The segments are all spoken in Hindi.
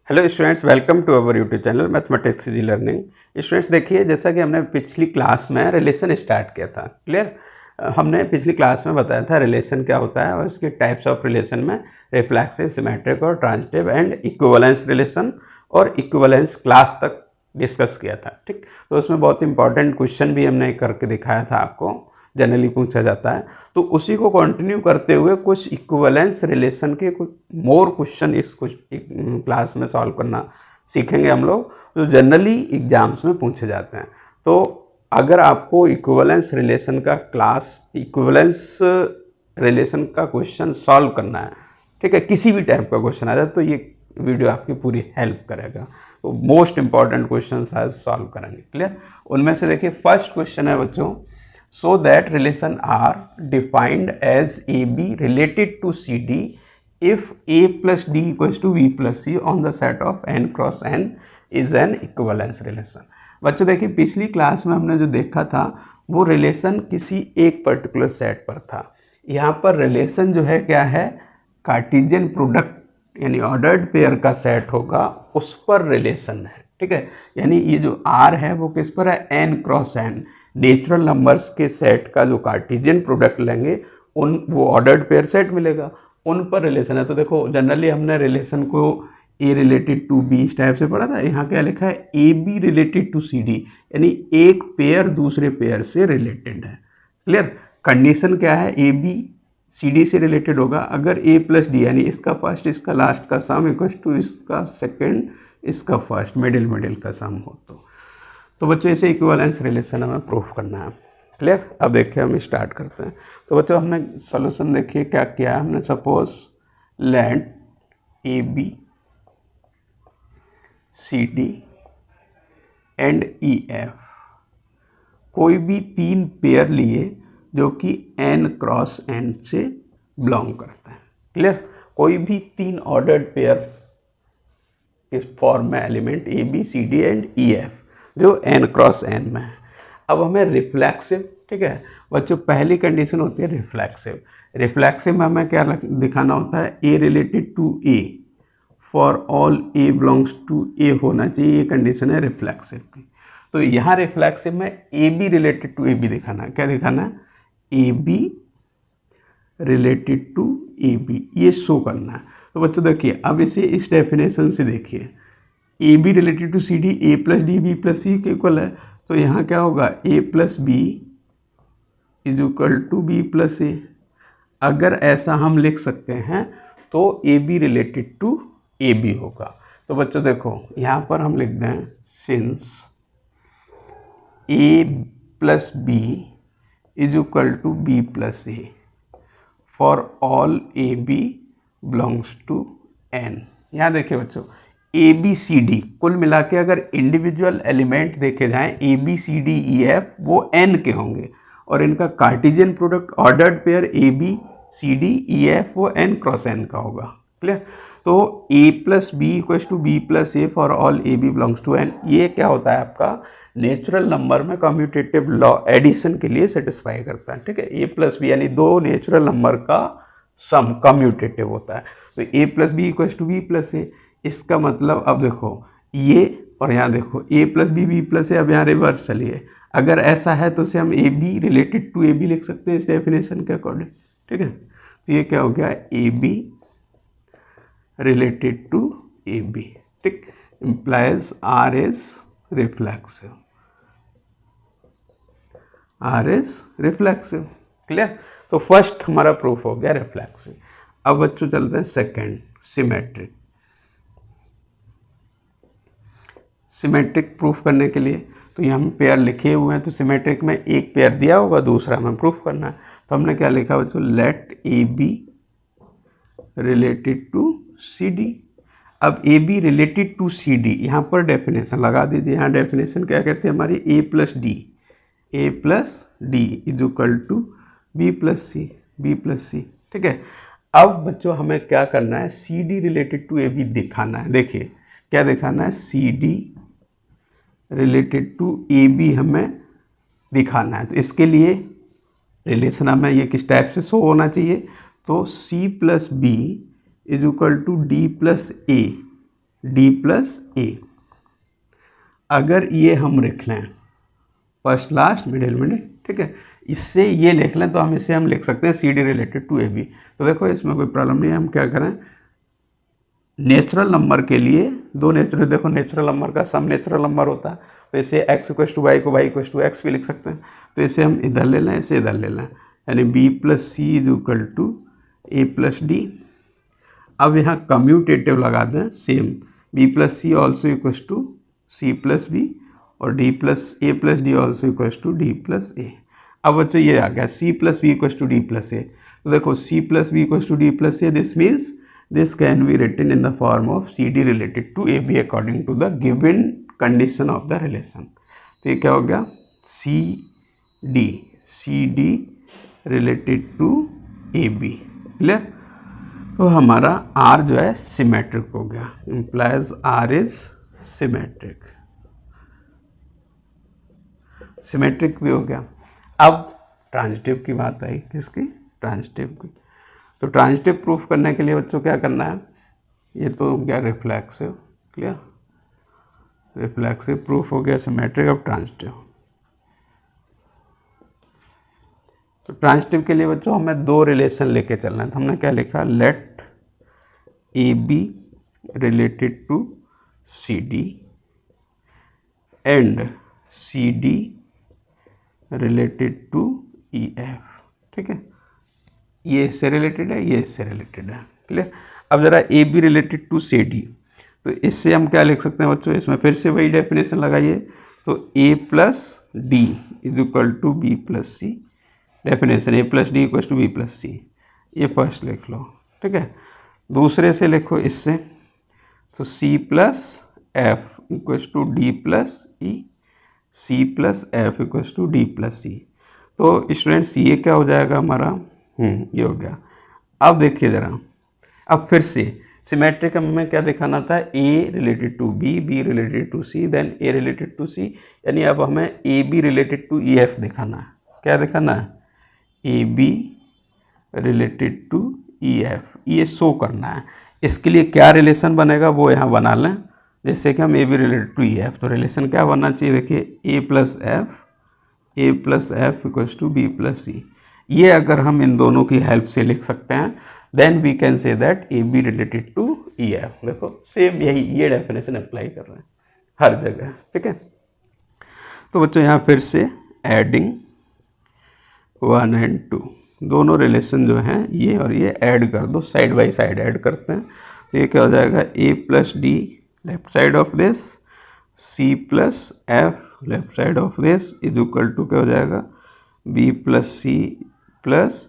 Hello students, welcome to our YouTube channel mathematics easy learning. Students देखिए, जैसा कि हमने पिछली क्लास में रिलेशन स्टार्ट किया था। क्लियर? हमने पिछली क्लास में बताया था रिलेशन क्या होता है और इसके टाइप्स ऑफ रिलेशन में रिफ्लेक्सिव, सिमेट्रिक और ट्रांजिटिव एंड इक्विवेलेंस रिलेशन और इक्विवेलेंस क्लास तक डिस्कस किया था। ठीक, तो उसमें बहुत इंपॉर्टेंट क्वेश्चन भी हमने करके दिखाया था, आपको जनरली पूछा जाता है। तो उसी को कंटिन्यू करते हुए कुछ इक्विवेलेंस रिलेशन के कुछ मोर क्वेश्चन इस कुछ क्लास में सॉल्व करना सीखेंगे हम लोग, जो जनरली एग्जाम्स में पूछे जाते हैं। तो अगर आपको इक्विवेलेंस रिलेशन का क्वेश्चन सॉल्व करना है, ठीक है, किसी भी टाइप का क्वेश्चन आ जाए, तो ये वीडियो आपकी पूरी हेल्प करेगा। तो मोस्ट इंपॉर्टेंट क्वेश्चन आज सॉल्व करेंगे। क्लियर? उनमें से देखिए, फर्स्ट क्वेश्चन है बच्चों, so that relation are defined as AB related to CD if A plus D equals to B plus C on the set of n cross n is an equivalence relation। बच्चों देखिए, पिछली क्लास में हमने जो देखा था वो रिलेशन किसी एक पर्टिकुलर सेट पर था। यहाँ पर रिलेशन जो है क्या है, कार्टेशियन प्रोडक्ट यानी ऑर्डर्ड पेयर का सेट होगा, उस पर रिलेशन है। ठीक है, यानी ये जो R है वो किस पर है, n cross n, natural numbers के सेट का जो कार्टेशियन प्रोडक्ट लेंगे वो ऑर्डर्ड पेयर सेट मिलेगा, उन पर रिलेशन है। तो देखो, जनरली हमने रिलेशन को ए रिलेटेड टू बी इस टाइप से पढ़ा था। यहाँ क्या लिखा है, A B related to C D, यानी एक पेयर दूसरे पेयर से रिलेटेड है। क्लियर? कंडीशन क्या है, ए बी सी डी से रिलेटेड होगा अगर ए प्लस डी यानी इसका फर्स्ट इसका लास्ट का सम इक्वल टू इसका सेकेंड इसका फर्स्ट मिडिल का सम हो। तो बच्चों ऐसे इक्विवेलेंस रिलेशन हमें प्रूफ करना है। क्लियर? अब देखिए, हम स्टार्ट करते हैं। तो बच्चों हमने सॉल्यूशन देखिए क्या किया है हमने। Suppose let A B C D and E F कोई भी तीन पेयर लिए जो कि n क्रॉस n से बिलोंग करते हैं। क्लियर? कोई भी तीन ऑर्डर्ड पेयर इस फॉर्म में element A B C D and E F जो n क्रॉस n में है। अब हमें रिफ्लेक्सिव, ठीक है बच्चों, पहली कंडीशन होती है रिफ्लेक्सिव में हमें क्या दिखाना होता है, a related to a for all a belongs to a होना चाहिए, ये कंडीशन है रिफ्लेक्सिव की। तो यहाँ रिफ्लेक्सिव में A B related to A B दिखाना है। क्या दिखाना है, A B related to A B, ये शो करना है। तो बच्चों देखिए, अब इसे इस डेफिनेशन से देखिए, a B related to C d a plus d b plus c के इक्वल है। तो यहाँ क्या होगा, a plus b is equal to B plus a. अगर ऐसा हम लिख सकते हैं तो a B related to A b होगा। तो बच्चों देखो, यहाँ पर हम लिख दें since a plus b is equal to B plus A for all A B belongs to N. यहाँ देखिए बच्चों, ए बी सी डी कुल मिला के अगर इंडिविजुअल एलिमेंट देखे जाएं A B C D E F वो n के होंगे, और इनका Cartesian product ordered pair A B C D E F वो n क्रॉस n का होगा। क्लियर? तो a plus B equal to B plus A for all A B belongs to n, ये क्या होता है आपका नेचुरल नंबर में कम्यूटेटिव लॉ एडिशन के लिए सेटिस्फाई करता है। ठीक है, a प्लस बी यानी दो नेचुरल नंबर का सम कम्यूटेटिव होता है। तो a plus B equal to B plus a, इसका मतलब अब देखो ये, और यहाँ देखो a plus b plus a, अब यहाँ रिवर्स चलिए, अगर ऐसा है तो इसे हम A B related to A B लिख सकते हैं इस डेफिनेशन के अकॉर्डिंग। ठीक है, तो ये क्या हो गया, a B related to A b. ठीक, implies R is reflexive, R is reflexive. Clear? तो फर्स्ट हमारा प्रूफ हो गया रिफ्लेक्सिव। अब बच्चों चलते हैं सेकेंड, सिमेट्रिक। सिमेट्रिक प्रूफ करने के लिए तो यहाँ हम पेयर लिखे हुए हैं, तो सिमेट्रिक में एक पेयर दिया होगा, दूसरा हमें प्रूफ करना है। तो हमने क्या लिखा बच्चों, let A B related to C d. अब a B related to C d, यहाँ पर डेफिनेशन लगा दीजिए। यहाँ डेफिनेशन क्या कहते हैं हमारी, a plus d is equal to B plus c. ठीक है, अब बच्चों हमें क्या करना है, c D related to A B दिखाना है। देखिए क्या दिखाना है, c D related to A b हमें दिखाना है। तो इसके लिए रिलेशन हमें ये किस टाइप से शो होना चाहिए, तो c plus b is equal to d plus a d plus a. अगर ये हम लिख लें फर्स्ट लास्ट मिडिल मिडिल, ठीक है, इससे ये लिख लें तो हम इसे हम लिख सकते हैं C D related to A B. तो देखो इसमें कोई प्रॉब्लम नहीं है, हम क्या करें, नेचुरल नंबर के लिए दो नेचुरल, देखो नेचुरल नंबर का सम नेचुरल नंबर होता है, तो इसे x इक्वस टू वाई को y इक्वस टू एक्स भी लिख सकते हैं। तो इसे हम इधर ले लें, इसे इधर ले लें, यानी b plus c is equal to a plus d. अब यहाँ कम्यूटेटिव लगा दें same, b plus c also equals to c plus b और d plus d also equals to d plus a. अब बच्चों ये आ गया c plus b equals to d plus a. तो देखो c plus b equals to d plus a, this means this can be written in the form of CD related to AB according to the given condition of the relation। तो ये क्या हो गया, CD related to AB, clear. तो हमारा R जो है सिमेट्रिक हो गया, implies R is symmetric, symmetric भी हो गया। अब ट्रांजिटिव की बात आई, किसकी, ट्रांजिटिव की। तो ट्रांजिटिव प्रूफ करने के लिए बच्चों क्या करना है, ये तो हो गया रिफ्लेक्सिव, क्लियर, रिफ्लेक्सिव प्रूफ हो गया सिमेट्रिक। अब ट्रांजिटिव, तो ट्रांजिटिव के लिए बच्चों हमें दो रिलेशन लेके चलना है। तो हमने क्या लिखा, let A B related to C D and C D related to E F, ठीक है, ये इससे रिलेटेड है, ये इससे रिलेटेड है, क्लियर। अब जरा A B related to C D, तो इससे हम क्या लिख सकते हैं बच्चों, इसमें फिर से वही डेफिनेशन लगाइए। तो a plus d is equal to B plus c, definition a plus d equal to B plus c, ये फर्स्ट लिख लो, ठीक है। दूसरे से लिखो इससे, तो c plus f equal to d plus e, c plus f equal to d plus c. तो स्टूडेंट्स ये क्या हो जाएगा हमारा, ये हो गया। अब देखिए ज़रा, अब फिर से सिमेट्रिक में क्या दिखाना था, a related to b, b related to c, then a related to c, यानी अब हमें a B related to E f दिखाना है। क्या दिखाना है, A B related to E f, ये शो करना है। इसके लिए क्या रिलेशन बनेगा वो यहाँ बना लें, जिससे कि हम A B related to E f. तो रिलेशन क्या बनना चाहिए, देखिए a plus f equals to B plus c. ये अगर हम इन दोनों की हेल्प से लिख सकते हैं, then we can say that A B related to E F. देखो सेम यही ये डेफिनेशन अप्लाई कर रहे हैं हर जगह, ठीक है। तो बच्चों यहाँ फिर से एडिंग 1 एंड 2 दोनों रिलेशन जो हैं ये और ये ऐड कर दो, साइड बाई साइड ऐड करते हैं। तो ये क्या हो जाएगा, a plus d left side of this, c plus f left side of this is equal to क्या हो जाएगा, b plus c plus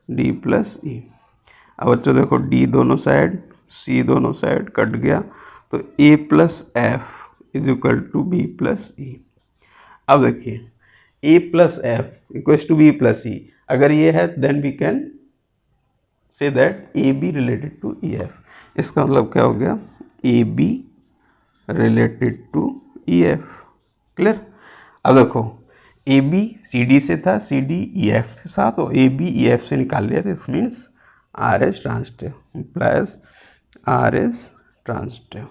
d plus e. अब बच्चों देखो डी दोनों साइड, सी दोनों साइड कट गया, तो a plus f is equal to B plus e. अब देखिए a plus f equals to B plus e, अगर ये है then we can say that A B related to E f. इसका मतलब क्या हो गया, a B related to E f, clear. अब देखो ए बी सी डी से था, सी डी ई एफ के साथ, तो ए बी ई एफ से निकाल लिया, this means R is transitive, implies R is transitive,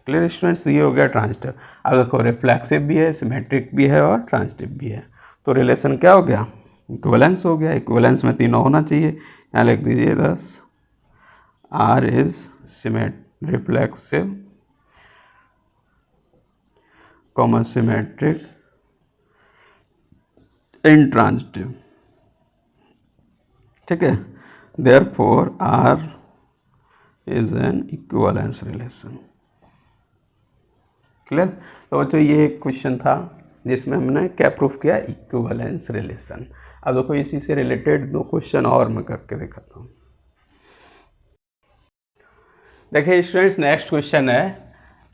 clear students. ये हो गया ट्रांजिटिव। अब देखो रिफ्लेक्सिव भी है, सिमेट्रिक भी है और ट्रांजिटिव भी है। तो रिलेशन क्या हो गया, इक्विवेलेंस हो गया। इक्विवेलेंस में तीनों होना चाहिए, यहाँ लिख दीजिए दस, R is reflexive comma symmetric and transitive, ठीक है। Therefore R is an equivalence relation, clear. तो बच्चों ये एक क्वेश्चन था जिसमें हमने क्या प्रूफ किया, इक्विवेलेंस रिलेशन। अब देखो इसी से रिलेटेड दो क्वेश्चन और मैं करके दिखाता हूँ। देखिए स्टूडेंट्स नेक्स्ट क्वेश्चन है,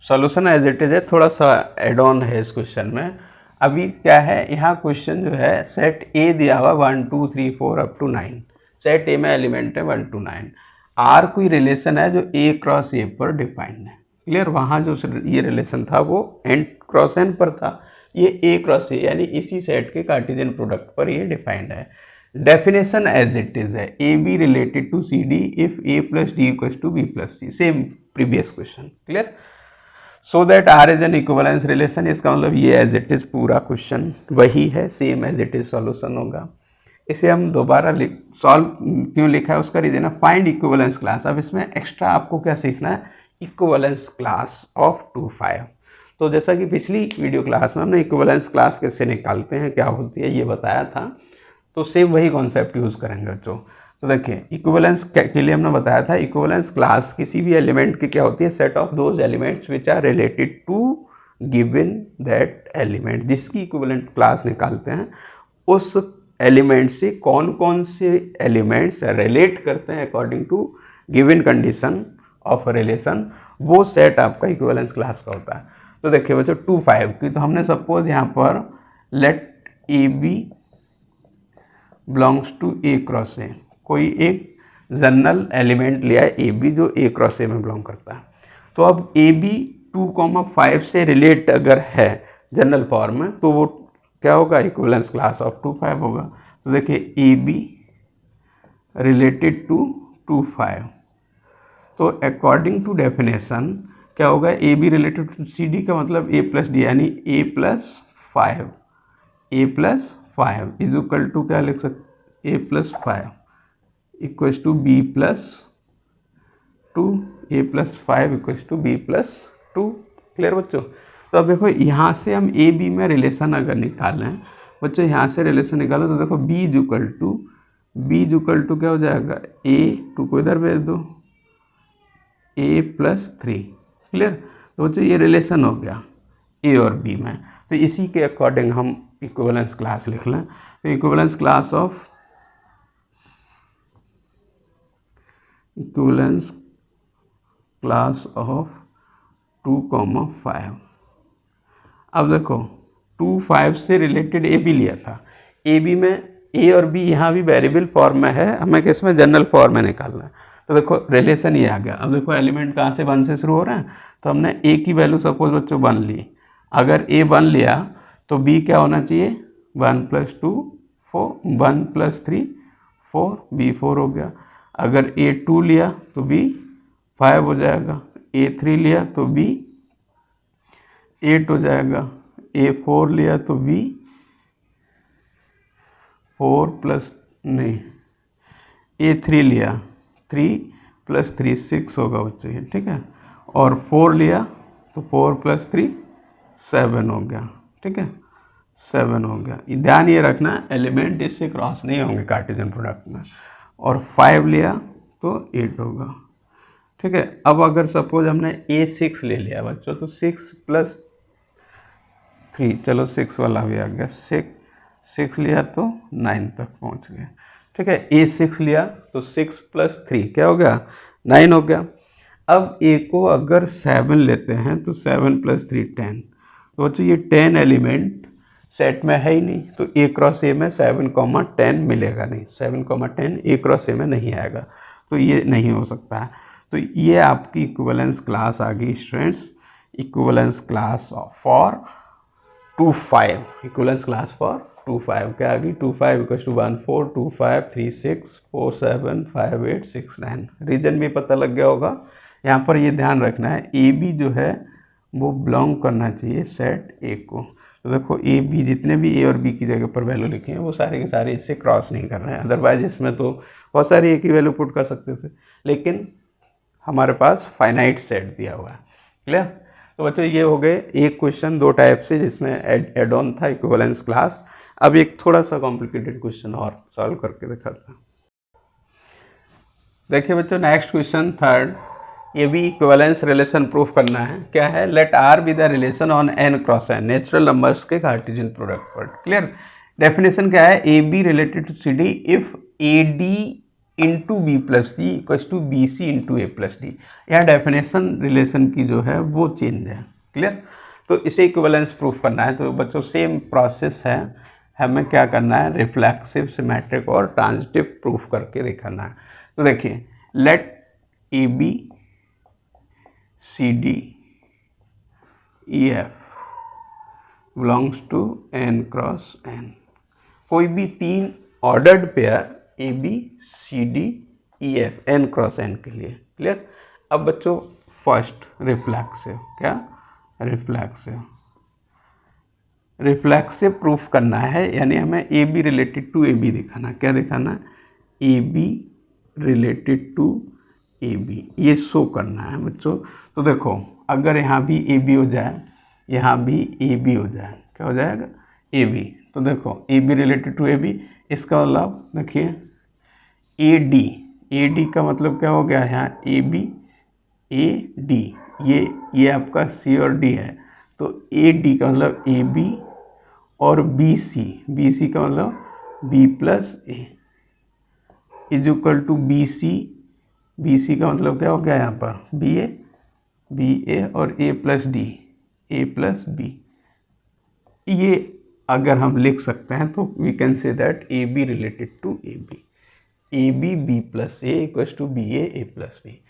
सॉल्यूशन एज इट इज है, थोड़ा सा एड ऑन है इस क्वेश्चन में। अभी क्या है, यहाँ क्वेश्चन जो है सेट ए दिया हुआ 1 2 3 4 अप टू 9, सेट ए में एलिमेंट है 1 to 9। आर कोई रिलेशन है जो ए क्रॉस ए पर डिफाइंड है, क्लियर। वहाँ जो ये रिलेशन था वो एन क्रॉस एन पर था, ये ए क्रॉस ए यानी इसी सेट के कार्टेशियन प्रोडक्ट पर ये डिफाइंड है। डेफिनेशन एज इट इज है, A B related to C D if A plus D equals to B plus C, same previous question, clear. So that R is an equivalence relation, इसका मतलब ये एज इट इज पूरा क्वेश्चन वही है, same as it is solution होगा। इसे हम दोबारा सॉल्व क्यों लिखा है उसका रीजन है फाइंड इक्विवेलेंस क्लास। अब इसमें एक्स्ट्रा आपको क्या सीखना है, इक्विवेलेंस क्लास ऑफ 2, 5। तो जैसा कि पिछली वीडियो क्लास में हमने इक्विवेलेंस क्लास कैसे निकालते हैं, क्या होती है, ये बताया था, तो सेम वही कॉन्सेप्ट यूज़ करेंगे बच्चों। तो देखिए इक्विवेलेंस के लिए हमने बताया था, इक्विवेलेंस क्लास किसी भी एलिमेंट की क्या होती है, set of those elements which are related to given that element. जिसकी इक्विवेलेंट क्लास निकालते हैं उस एलिमेंट से कौन कौन से एलिमेंट्स रिलेट करते हैं according to given condition of relation, वो सेट आपका इक्विवेलेंस क्लास का होता है। तो देखिए बच्चों 2, 5 की, तो हमने सपोज यहाँ पर let A B belongs to a cross a, कोई एक जनरल एलिमेंट लिया है ए बी जो ए क्रॉस ए में बिलोंग करता है। तो अब ए बी 2,5 से रिलेट अगर है जनरल फॉर्म में, तो वो क्या होगा, इक्विवेलेंस क्लास ऑफ 2, 5 होगा। तो देखिए ए बी रिलेटेड टू 2, 5, तो अकॉर्डिंग टू डेफिनेशन क्या होगा, a B related to C d का मतलब ए प्लस डी, यानी a plus 5 is equal to क्या लिख सकते, a plus 5 equals to B plus 2, a plus 5 equals to B plus 2। Clear बच्चों। तो अब देखो यहाँ से हम ए बी में रिलेशन अगर निकालें बच्चों, यहाँ से रिलेशन निकालो तो देखो बी इज इक्वल टू क्या हो जाएगा, A2 को इधर भेज दो, A प्लस 3। क्लियर। तो बच्चों ये रिलेशन हो गया ए और बी में। तो इसी के अकॉर्डिंग हम इक्विवेलेंस क्लास लिख लें। तो इक्विवेलेंस क्लास ऑफ 2,5। अब देखो 2, 5 से रिलेटेड ए बी लिया था, ए बी में ए और बी यहाँ भी वेरिएबल फॉर्म में है, हमें किस में, जनरल फॉर्म में निकालना है। तो देखो रिलेशन ये आ गया। अब देखो एलिमेंट कहाँ से 1 से शुरू हो रहा है, तो हमने ए की वैल्यू सपोज बच्चों 1 ली। अगर ए 1 लिया तो बी क्या होना चाहिए, 1 + 2 4, 1 + 3 4, बी 4 हो गया। अगर ए 2 लिया तो बी 5 हो जाएगा, ए 3 लिया तो बी 8 हो जाएगा, ए 4 लिया तो बी 4 प्लस नहीं, ए 3 लिया 3 + 3 6 होगा बच्चों ये, ठीक है। और 4 लिया तो 4 + 3 7 हो गया, ठीक है, 7 हो गया। ध्यान ये रखना एलिमेंट इससे क्रॉस नहीं होंगे कार्टेशियन प्रोडक्ट में। और 5 लिया तो 8 होगा, ठीक है। अब अगर सपोज हमने A6 ले लिया बच्चों, तो 6 + 3, चलो 6 वाला भी आ गया, 6 लिया तो 9 तक पहुंच गए, ठीक है। A6 लिया तो 6 + 3 क्या हो गया, 9 हो गया। अब A को अगर 7 लेते हैं तो 7 + 3 10। तो बच्चों ये 10 एलिमेंट सेट में है ही नहीं, तो A क्रॉस A में 7,10 मिलेगा नहीं, 7,10 A क्रॉस A में नहीं आएगा, तो ये नहीं हो सकता है। तो ये आपकी इक्विवेलेंस क्लास आ गई students, equivalence class for 2, 5, equivalence class for 2, 5 क्या आ गई, 2, 5 = 1 4 2 5 3 6 4 7 5 8 6 9। रीजन भी पता लग गया होगा। यहाँ पर ये ध्यान रखना है ए बी जो है वो बिलोंग करना चाहिए सेट ए को। तो देखो ए बी जितने भी ए और बी की जगह पर वैल्यू लिखे हैं वो सारे के सारे इससे क्रॉस नहीं कर रहे हैं, अदरवाइज इसमें तो बहुत सारी ए की वैल्यू पुट कर सकते थे, लेकिन हमारे पास फाइनाइट सेट दिया हुआ है। क्लियर। तो बच्चों ये हो गए एक क्वेश्चन 2 टाइप से जिसमें एड ऑन था इक्विवेलेंस क्लास। अब एक थोड़ा सा कॉम्प्लिकेटेड क्वेश्चन और सॉल्व करके दिखाते हैं। देखिए बच्चों नेक्स्ट क्वेश्चन 3rd, ये भी इक्विवेलेंस रिलेशन प्रूफ करना है। क्या है, let R be the relation on n cross n, natural numbers के कार्टेशियन प्रोडक्ट पर। क्लियर। डेफिनेशन क्या है, A B related to C D if a d into b plus c equals to b c into a plus d. यहाँ डेफिनेशन रिलेशन की जो है वो चेंज है। क्लियर। तो इसे इक्विवेलेंस प्रूफ करना है, तो बच्चों सेम प्रोसेस है, हमें क्या करना है, रिफ्लेक्सिव, सिमेट्रिक और ट्रांजिटिव प्रूफ करके दिखाना है। तो देखिए let A B C D E f belongs to n cross n, कोई भी 3 ordered pair A B C D E f n cross n के लिए। क्लियर। अब बच्चों फर्स्ट रिफ्लेक्सिव, क्या रिफ्लेक्सिव प्रूफ करना है, यानी हमें a B related to A B दिखाना। क्या दिखाना है? A B related to A B, ये शो करना है बच्चों। तो देखो अगर यहाँ भी ए बी हो जाए, यहाँ भी ए बी हो जाए, क्या हो जाएगा? A B. तो देखो a B related to A b, इसका मतलब देखिए ए डी का मतलब क्या हो गया? यहाँ ए बी ए डी, ये आपका सी और डी है, तो ए डी का मतलब ए बी और बी सी का मतलब b plus a is equal to b c का मतलब क्या हो गया यहाँ पर? बी ए और ए प्लस डी। ये अगर हम लिख सकते हैं तो we can say that A B related to A b plus a equal to b a plus b.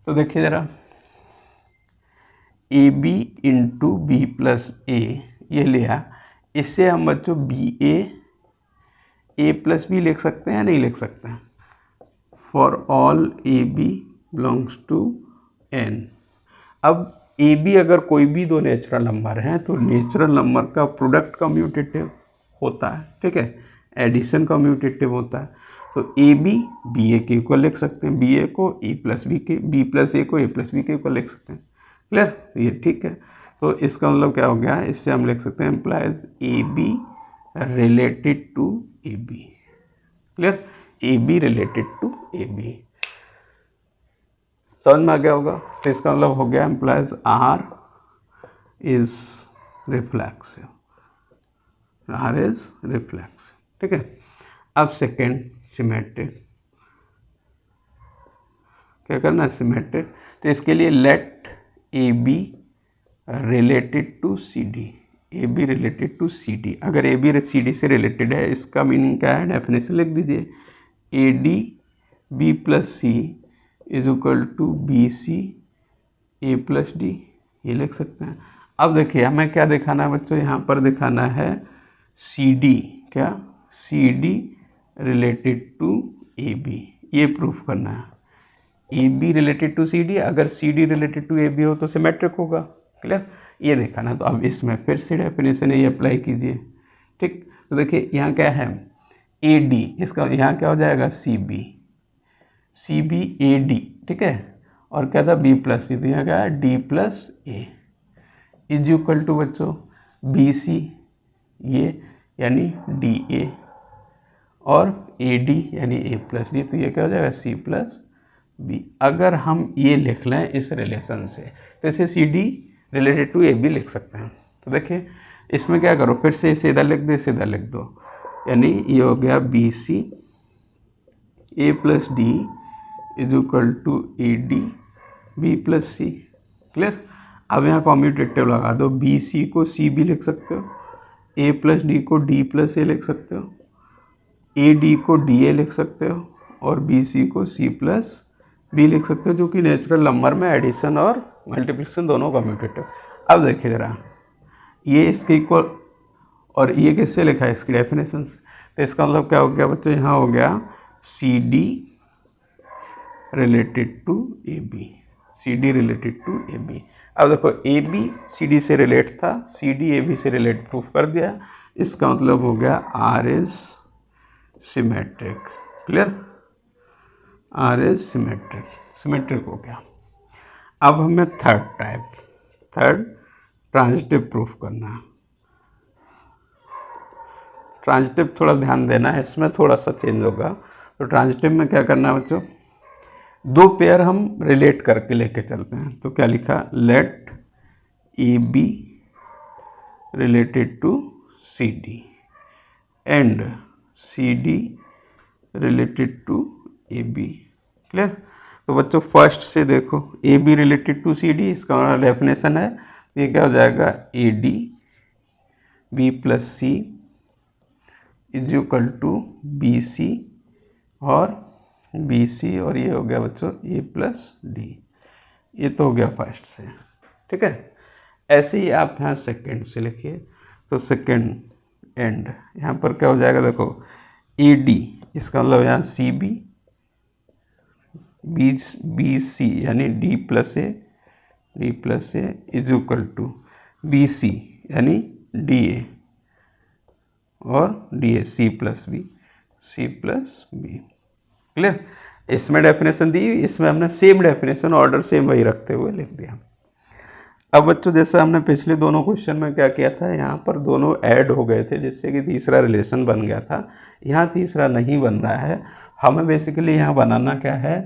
तो देखिए ज़रा, a b into b plus a ये लिया, इससे हम बच्चों बी ए प्लस बी लिख सकते हैं, नहीं लिख सकते हैं? For all A B belongs to n. अब ए बी अगर कोई भी दो नेचुरल नंबर हैं तो नेचुरल नंबर का प्रोडक्ट कम्यूटेटिव होता है, ठीक है, एडिशन कम्यूटेटिव होता है। तो ए बी ए के इक्वल लिख सकते हैं, बी ए को ए प्लस बी के, बी प्लस ए को ए प्लस बी के इक्वल लिख सकते हैं। क्लियर? ये ठीक है। तो इसका मतलब क्या हो गया? इससे हम लिख सकते हैं implies a B related to A b. Clear? A B related to A b, समझ में आ गया होगा। तो इसका मतलब हो गया इम्प्लाइज आर इज रिफ्लेक्सिव, ठीक है। अब सेकेंड सिमेट्रिक, क्या करना है? सिमेट्रिक। तो इसके लिए let A B related to C d, a B related to C d. अगर ए बी सी डी से रिलेटेड है, इसका मीनिंग क्या है? डेफिनेशन लिख दीजिए, a d b plus c is equal to b c a plus d, ये लिख सकते हैं। अब देखिए हमें क्या दिखाना है बच्चों? यहाँ पर दिखाना है सी डी, क्या? C D related to A B, ये प्रूफ करना है। A B related to C d, अगर c D related to A b हो तो सिमेट्रिक होगा। क्लियर? ये दिखाना। तो अब इसमें फिर से डेफिनेशन ये अप्लाई कीजिए, ठीक। तो देखिए यहाँ क्या है? ए डी, इसका यहाँ क्या हो जाएगा? सी बी ए डी, ठीक है। और क्या था? बी प्लस सी, तो यहाँ क्या है? D plus a is equal to बच्चों बी सी ये यानी डी ए और ए डी यानी ए प्लस डी, तो ये क्या हो जाएगा? C plus b. अगर हम ये लिख लें इस रिलेशन से, तो इसे c D related to A B लिख सकते हैं। तो देखिए इसमें क्या करो, फिर से सीधा लिख दो, सीधा लिख दो, यानी ये हो गया b c a plus d is equal to a d b plus c. Clear? अब यहाँ कॉम्यूटेटिव लगा दो, बी सी को सी भी लिख सकते हो, ए प्लस डी को डी प्लस ए लिख सकते हो, ए डी को डी ए लिख सकते हो, और बी सी को सी प्लस बी लिख सकते हो, जो कि नेचुरल नंबर में एडिशन और मल्टीप्लिकेशन दोनों कम्यूटेटिव। अब देखिए ज़रा, ये इसके इक्वल और ये किससे लिखा है? इसकी डेफिनेशन से। तो इसका मतलब क्या हो गया बच्चों? यहाँ हो गया c D related to A B, C D related to A b. अब देखो ए बी सी डी से रिलेट था, सी डी ए बी से रिलेट प्रूफ कर दिया, इसका मतलब हो गया R is symmetric. Clear? R is symmetric हो गया। अब हमें थर्ड ट्रांजिटिव प्रूफ करना है। ट्रांजिटिव थोड़ा ध्यान देना है, इसमें थोड़ा सा चेंज होगा। तो ट्रांजिटिव में क्या करना है बच्चों? दो पेयर हम रिलेट करके लेके चलते हैं। तो क्या लिखा? Let A B related to C D and C D related to A b. Clear? तो बच्चों फर्स्ट से देखो, a B related to C d, इसका डेफिनेशन है, ये क्या हो जाएगा? A d b plus c is equal to b c और बी सी, और ये हो गया बच्चों ए प्लस डी। ये तो हो गया फर्स्ट से, ठीक है। ऐसे ही आप यहाँ सेकेंड से लिखिए। तो सेकेंड एंड यहाँ पर क्या हो जाएगा? देखो ए डी, इसका मतलब यहाँ सी बी, बी सी यानी d plus a is equal to b c यानी डी ए और d a c plus b clear. इसमें डेफिनेशन दी, इसमें हमने सेम डेफिनेशन ऑर्डर सेम वही रखते हुए लिख दिया। अब बच्चों जैसे हमने पिछले दोनों क्वेश्चन में क्या किया था, यहाँ पर दोनों ऐड हो गए थे जिससे कि तीसरा रिलेशन बन गया था, यहाँ तीसरा नहीं बन रहा है। हमें बेसिकली यहाँ बनाना क्या है,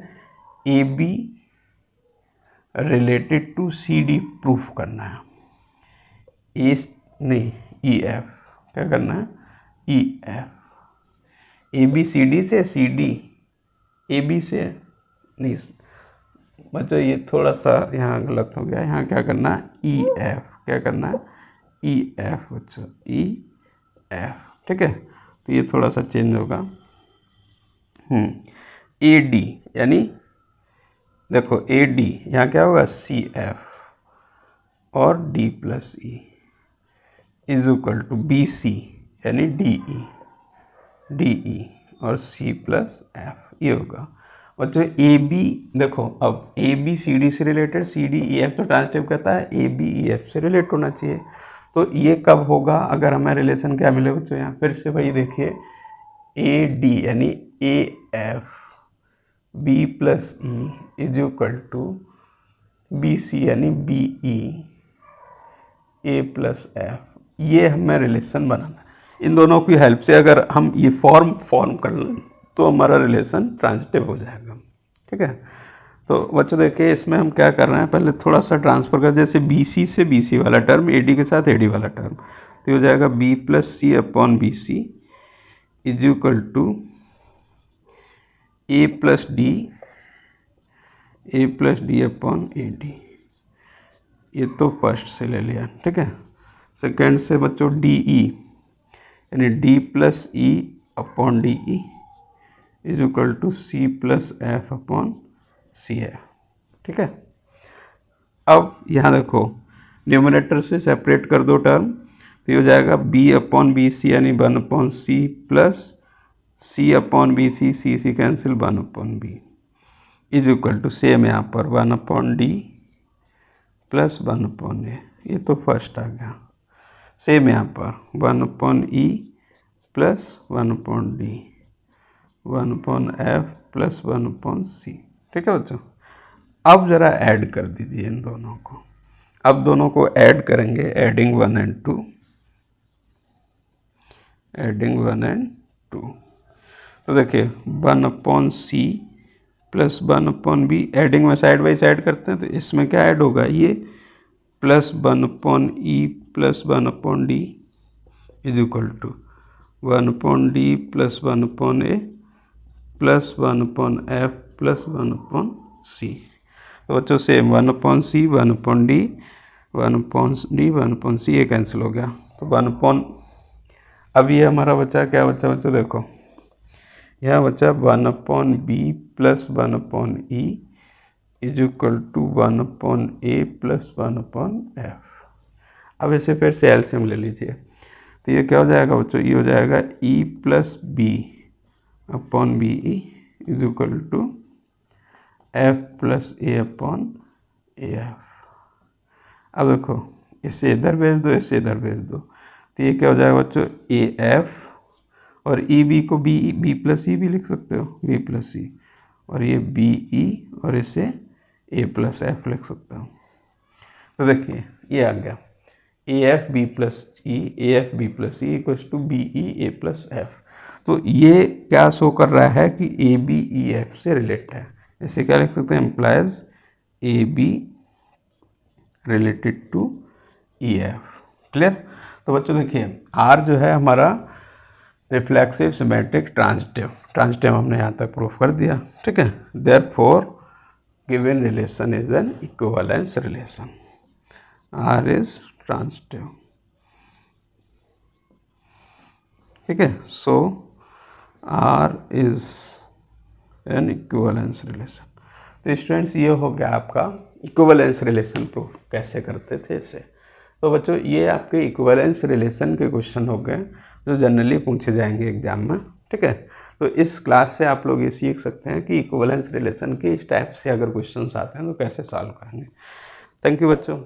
A B related to C d proof करना है। ए नहीं ई एफ, क्या करना है, e f. A B C d से सी डी ए बी से नहीं बच्चों, ये थोड़ा सा यहाँ गलत हो गया, यहाँ क्या करना है, ई एफ, क्या करना है, ई एफ बच्चों, ई एफ, ठीक है। तो ये थोड़ा सा चेंज होगा। ए डी यानी देखो ए डी यहाँ क्या होगा, सी एफ और d plus e is equal to b c यानी डी ई और सी प्लस एफ, ये होगा। बच्चों ए बी देखो, अब ए बी सी डी से related, c D E f तो ट्रांजिटिव कहता है, ए बी ई एफ से रिलेट होना चाहिए। तो ये कब होगा, अगर हमें रिलेशन क्या मिले बच्चों, यहाँ फिर से वही देखिए, ए डी यानी a f b plus e is equal to b c यानी b e a plus f, ये हमें रिलेशन बनाना है। इन दोनों की हेल्प से अगर हम ये फॉर्म कर लें तो हमारा रिलेशन ट्रांजिटिव हो जाएगा, ठीक है। तो बच्चों देखिए इसमें हम क्या कर रहे हैं, पहले थोड़ा सा ट्रांसफर कर, जैसे बी सी से बी सी वाला टर्म ए डी के साथ ए डी वाला टर्म, तो हो जाएगा b plus c upon b c is equal to a plus d upon a d. ये तो फर्स्ट से ले लिया, ठीक है। सेकेंड से बच्चों डी ई यानी d plus e upon d e is equal to c plus f upon c f, ठीक है। अब यहाँ देखो न्यूमरेटर से सेपरेट कर दो टर्म, तो ये हो जाएगा बी अपॉन बी सी यानी 1 upon c plus c upon b c, c cancel 1 upon b is equal to same यहाँ पर 1 upon d plus 1 upon a, ये तो फर्स्ट आ गया। सेम यहाँ पर 1 upon e plus 1 upon d, 1 upon f plus 1 upon c, ठीक है बच्चों। अब जरा ऐड कर दीजिए इन दोनों को, अब दोनों को ऐड करेंगे, एडिंग 1 एंड 2, तो देखिए 1 upon c plus 1 upon b, adding में साइड बाई साइड करते हैं, तो इसमें क्या ऐड होगा, ये plus 1 upon e plus 1 upon d is equal to 1 upon d plus 1 upon a plus 1 upon f plus 1 upon c. तो बच्चों same 1 upon c, 1 upon d, 1 upon d, 1 upon c, ये कैंसिल हो गया, तो 1 अपॉन, अब ये हमारा बचा क्या बचा बच्चों, देखो यहाँ बचा 1 upon b plus 1 upon e is equal to 1 upon a plus 1 upon f. अब इसे फिर से एलसीएम ले लीजिए, तो ये क्या हो जाएगा बच्चों, ये हो जाएगा e plus b upon b e is equal to f plus a upon a f. अब देखो इससे इधर भेज दो, इससे इधर भेज दो, तो ये क्या हो जाएगा बच्चों, ए एफ और ई बी को बी प्लस ई भी लिख सकते हो, बी प्लस ई, और ये बी ई और इसे ए प्लस एफ लिख सकते हो। तो देखिए ये आ गया a f b plus e, a f b plus e equals to b e a plus f. तो ये क्या शो कर रहा है कि ए बी ई एफ से रिलेटेड है, इसे क्या लिख सकते हैं, implies a B related to E f, clear. तो बच्चों देखिए आर जो है हमारा रिफ्लेक्सिव सिमेट्रिक ट्रांजिटिव हमने यहाँ तक प्रूफ कर दिया, ठीक है। Therefore given relation is an equivalence relation, R is transitive, ठीक है। So R is an equivalence relation. तो स्टूडेंट्स ये हो गया आपका इक्विवेलेंस रिलेशन प्रूफ कैसे करते थे इसे। तो बच्चों ये आपके इक्विवेलेंस रिलेशन के क्वेश्चन हो गए जो जनरली पूछे जाएंगे एग्जाम में, ठीक है। तो इस क्लास से आप लोग ये सीख सकते हैं कि इक्विवेलेंस रिलेशन के इस टाइप से अगर क्वेश्चंस आते हैं तो कैसे सॉल्व करेंगे। थैंक यू बच्चों।